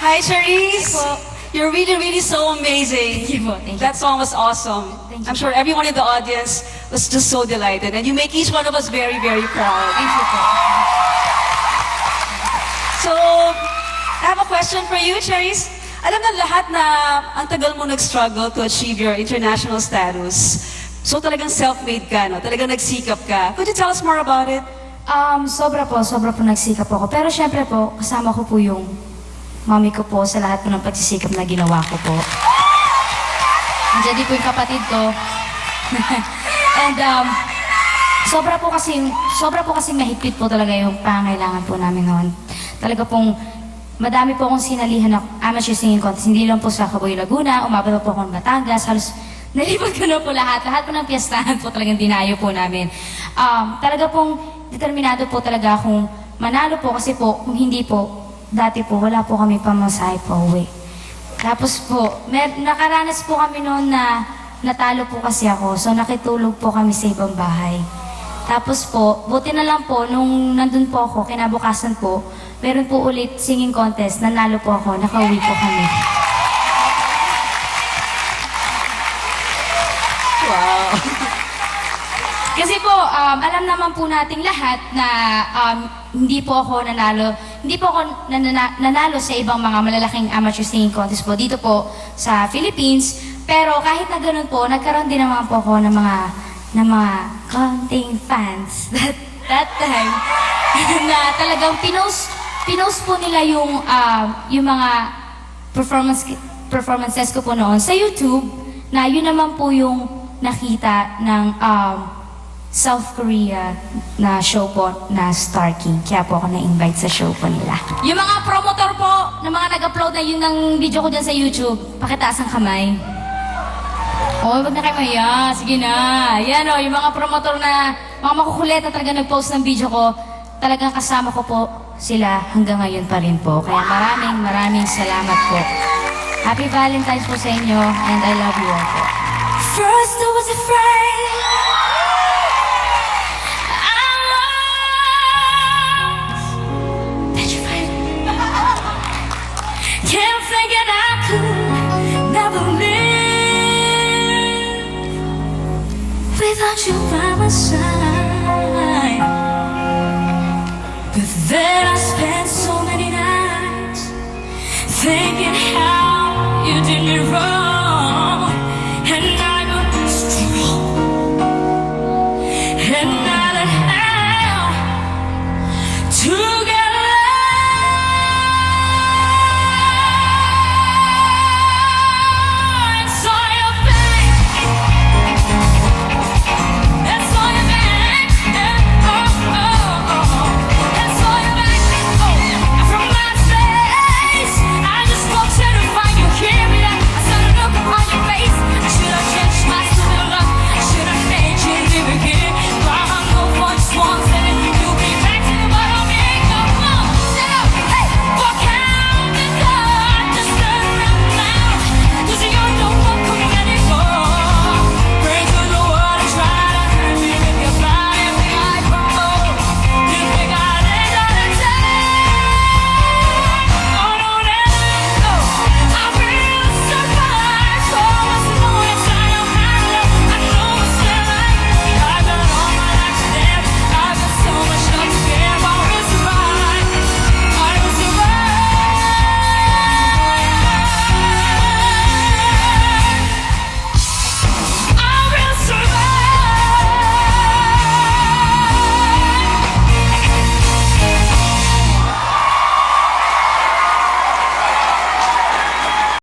Hi, Charisse. Hi po. You're really, really so amazing. Thank you po. Thank you. That song was awesome. Thank you. I'm sure everyone in the audience was just so delighted. And you make each one of us very, very proud. Thank you po. So, I have a question for you, Charisse. Alam na lahat na ang tagal mo nag-struggle to achieve your international status. So talagang self-made ka, no? Talagang nagsikap ka. Could you tell us more about it? Sobra po nagsikap po ako. Pero syempre po, kasama ko po yung mami ko po sa lahat po ng pagsisikap na ginawa ko po. Andiyan din po yung kapatid ko. And sobra po kasi mahigpit po talaga yung pangangailangan po namin noon. Talaga pong madami po akong sinalihan na amateur singing contest. Hindi lang po sa Caboy Laguna, umabot po ako ng Batangas, halos nalipad ko na po lahat. Lahat po ng piyestahan po talagang dinayo po namin. Talaga pong determinado po talaga akong manalo po kasi po, kung hindi po, dati po, wala po kami pamasahe po uwi. Tapos po, nakaranas po kami noon na natalo po kasi ako, so nakitulog po kami sa ibang bahay. Tapos po, buti na lang po, nung nandun po ako, kinabukasan po, meron po ulit singing contest, nanalo po ako, nakauwi po kami. Wow. Kasi po, alam naman po nating lahat na hindi po ako nanalo sa ibang mga malalaking amateur singing contest po dito po sa Philippines. Pero kahit na ganun po, nagkaroon din naman po ako ng mga konting fans that time na talagang pinost po nila yung mga performances ko po noon sa YouTube na yun naman po yung nakita ng South Korea na show po na Star King. Kaya po ako na-invite sa show po nila. Yung mga promotor po na mga nag-upload na yun ng video ko dyan sa YouTube, pakitaas ang kamay. Oh, wag na kayo maya. Sige na. Yan o, yung mga promotor na, mga makukulit na talaga nag-post ng video ko, talagang kasama ko po sila hanggang ngayon pa rin po. Kaya maraming salamat po. Happy Valentine's po sa inyo and I love you all po. First I was afraid, petrified. Can't think that I could never live without you by my side. But then I spent so many nights thinking how you did me wrong.